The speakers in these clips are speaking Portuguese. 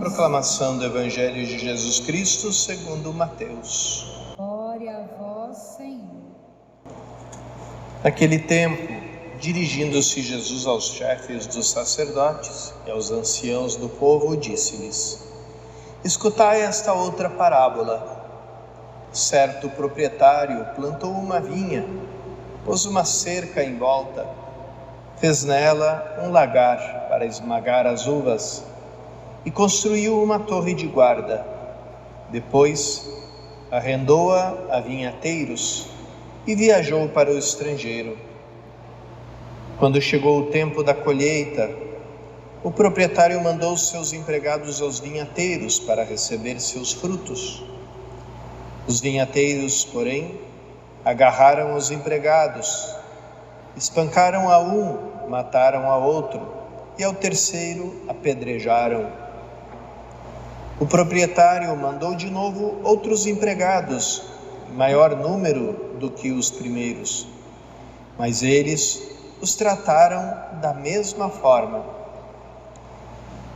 Proclamação do Evangelho de Jesus Cristo segundo Mateus. Glória a vós, Senhor. Naquele tempo, dirigindo-se Jesus aos chefes dos sacerdotes e aos anciãos do povo, disse-lhes: Escutai esta outra parábola. Certo proprietário plantou uma vinha, pôs uma cerca em volta, fez nela um lagar para esmagar as uvas e construiu uma torre de guarda. Depois, arrendou-a a vinhateiros e viajou para o estrangeiro. Quando chegou o tempo da colheita, o proprietário mandou seus empregados aos vinhateiros para receber seus frutos. Os vinhateiros, porém, agarraram os empregados, espancaram a um, mataram a outro, e ao terceiro apedrejaram. O proprietário mandou de novo outros empregados, em maior número do que os primeiros, mas eles os trataram da mesma forma.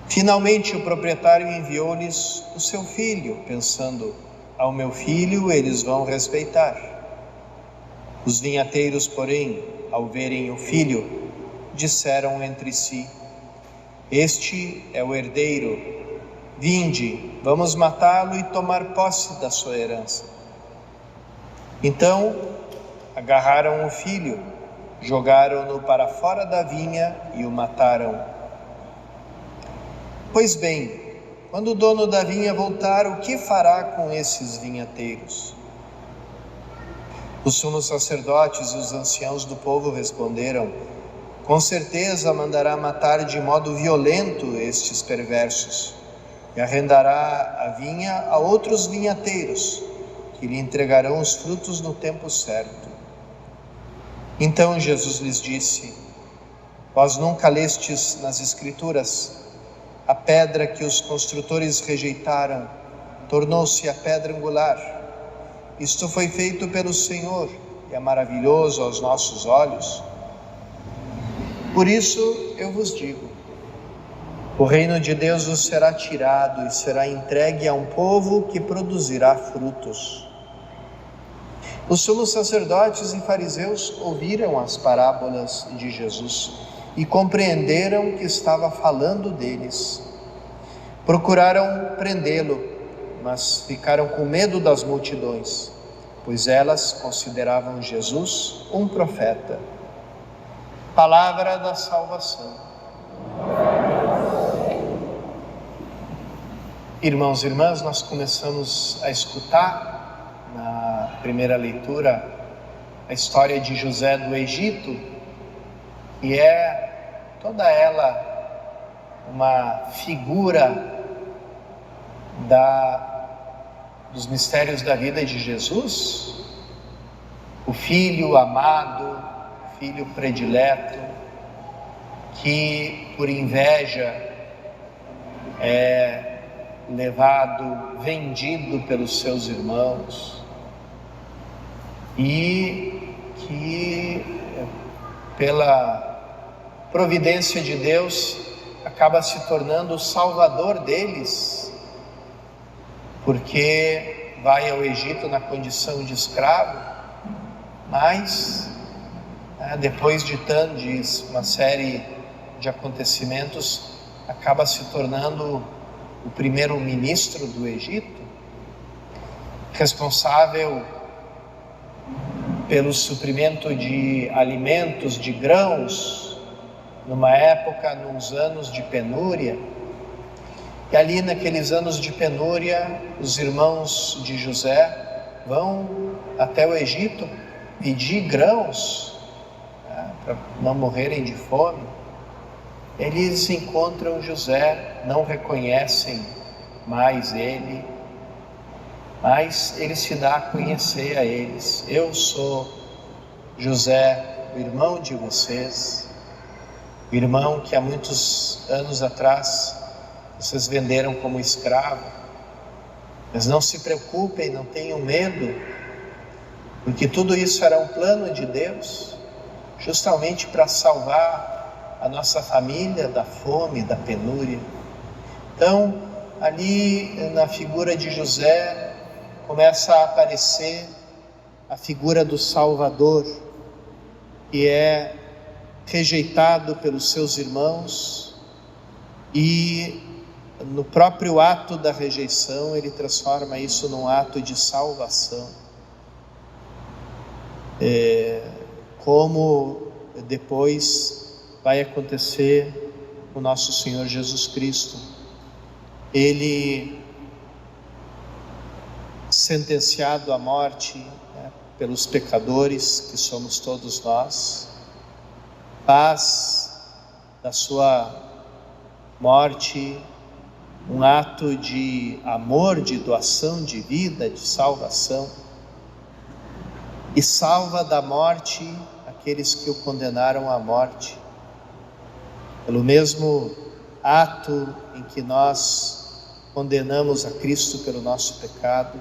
Finalmente o proprietário enviou-lhes o seu filho, pensando: ao meu filho eles vão respeitar. Os vinhateiros, porém, ao verem o filho, disseram entre si: este é o herdeiro. Vinde, vamos matá-lo e tomar posse da sua herança. Então, agarraram o filho, jogaram-no para fora da vinha e o mataram. Pois bem, quando o dono da vinha voltar, o que fará com esses vinhateiros? Os sumos sacerdotes e os anciãos do povo responderam: com certeza mandará matar de modo violento estes perversos e arrendará a vinha a outros vinhateiros, que lhe entregarão os frutos no tempo certo. Então Jesus lhes disse: vós nunca lestes nas Escrituras: a pedra que os construtores rejeitaram tornou-se a pedra angular. Isto foi feito pelo Senhor e é maravilhoso aos nossos olhos. Por isso eu vos digo: o reino de Deus vos será tirado e será entregue a um povo que produzirá frutos. Os sumos sacerdotes e fariseus ouviram as parábolas de Jesus e compreenderam que estava falando deles. Procuraram prendê-lo, mas ficaram com medo das multidões, pois elas consideravam Jesus um profeta. Palavra da salvação. Irmãos e irmãs, nós começamos a escutar na primeira leitura a história de José do Egito, e é toda ela uma figura dos mistérios da vida de Jesus, o filho amado, filho predileto, que por inveja é levado, vendido pelos seus irmãos, e que pela providência de Deus acaba se tornando o salvador deles, porque vai ao Egito na condição de escravo, mas depois de uma série de acontecimentos, acaba se tornando o primeiro-ministro do Egito, responsável pelo suprimento de alimentos, de grãos, numa época, nos anos de penúria. E ali naqueles anos de penúria, os irmãos de José vão até o Egito pedir grãos, para não morrerem de fome. Eles encontram José, não reconhecem mais ele, mas ele se dá a conhecer a eles: eu sou José, o irmão de vocês, o irmão que há muitos anos atrás vocês venderam como escravo. Mas não se preocupem, não tenham medo, porque tudo isso era um plano de Deus, justamente para salvar a nossa família da fome, da penúria. Então, ali na figura de José começa a aparecer a figura do Salvador, que é rejeitado pelos seus irmãos, e no próprio ato da rejeição ele transforma isso num ato de salvação, como depois vai acontecer com nosso Senhor Jesus Cristo. Ele, sentenciado à morte, pelos pecadores que somos todos nós, faz da sua morte um ato de amor, de doação de vida, de salvação, e salva da morte aqueles que o condenaram à morte. Pelo mesmo ato em que nós condenamos a Cristo pelo nosso pecado,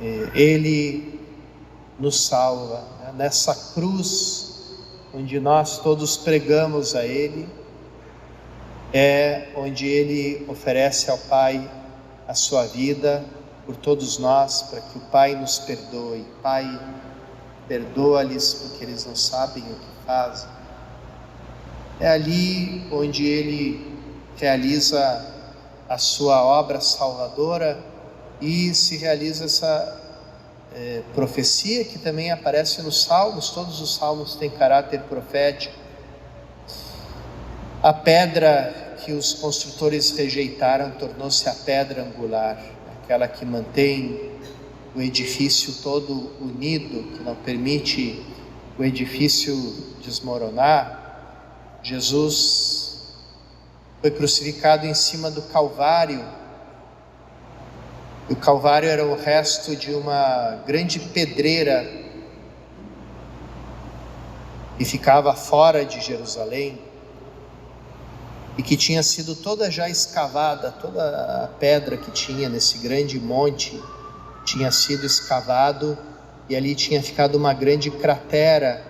Ele nos salva. Nessa cruz onde nós todos pregamos a Ele, é onde Ele oferece ao Pai a sua vida por todos nós, para que o Pai nos perdoe. Pai, perdoa-lhes porque eles não sabem o que fazem. É ali onde Ele realiza a sua obra salvadora e se realiza essa profecia que também aparece nos Salmos. Todos os Salmos têm caráter profético. A pedra que os construtores rejeitaram tornou-se a pedra angular, aquela que mantém o edifício todo unido, que não permite o edifício desmoronar. Jesus foi crucificado em cima do Calvário. O Calvário era o resto de uma grande pedreira que ficava fora de Jerusalém e que tinha sido toda já escavada. Toda a pedra que tinha nesse grande monte tinha sido escavado, e ali tinha ficado uma grande cratera,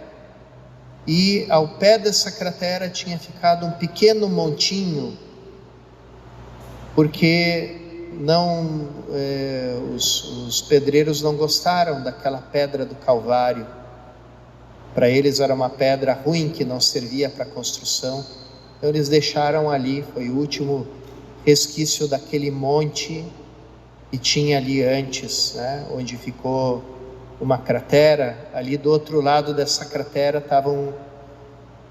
e ao pé dessa cratera tinha ficado um pequeno montinho, porque os pedreiros não gostaram daquela pedra do Calvário. Para eles era uma pedra ruim que não servia para construção, então eles deixaram ali. Foi o último resquício daquele monte que tinha ali antes, onde ficou uma cratera. Ali do outro lado dessa cratera estavam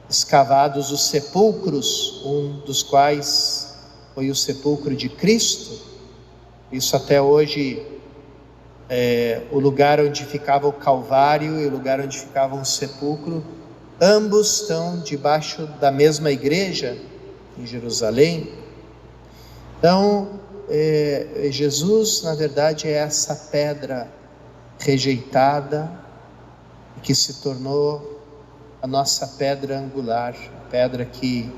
escavados os sepulcros, um dos quais foi o sepulcro de Cristo. Isso até hoje, o lugar onde ficava o Calvário e o lugar onde ficava o sepulcro, ambos estão debaixo da mesma igreja em Jerusalém. Então, Jesus, na verdade, é essa pedra rejeitada que se tornou a nossa pedra angular, a pedra que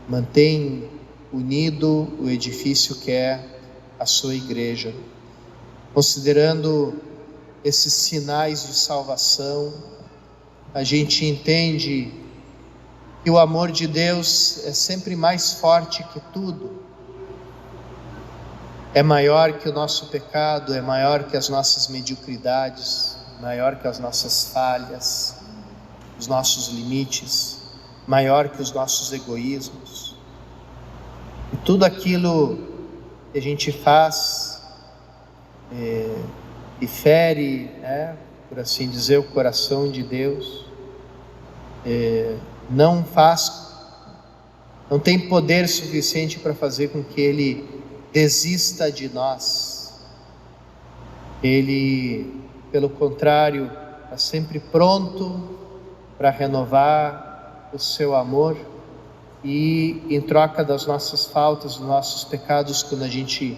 mantém unido o edifício que é a sua igreja. Considerando esses sinais de salvação, a gente entende que o amor de Deus é sempre mais forte que tudo. É maior que o nosso pecado, é maior que as nossas mediocridades, maior que as nossas falhas, os nossos limites, maior que os nossos egoísmos. E tudo aquilo que a gente faz e fere, por assim dizer, o coração de Deus, não tem poder suficiente para fazer com que Ele desista de nós. Ele, pelo contrário, está sempre pronto para renovar o seu amor, e em troca das nossas faltas, dos nossos pecados, quando a gente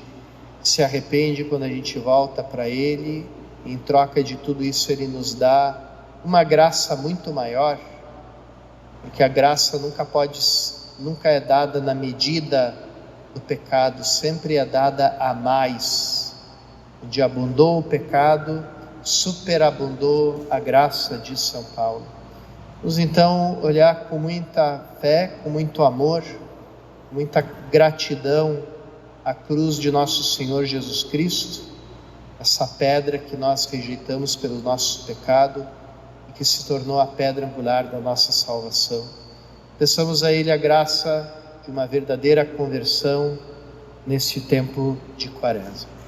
se arrepende, quando a gente volta para Ele, em troca de tudo isso Ele nos dá uma graça muito maior, porque a graça nunca é dada na medida do pecado, sempre é dada a mais. Onde abundou o pecado, superabundou a graça, diz São Paulo. Vamos então olhar com muita fé, com muito amor, muita gratidão a cruz de nosso Senhor Jesus Cristo, essa pedra que nós rejeitamos pelo nosso pecado e que se tornou a pedra angular da nossa salvação. Peçamos a Ele a graça de uma verdadeira conversão neste tempo de Quaresma.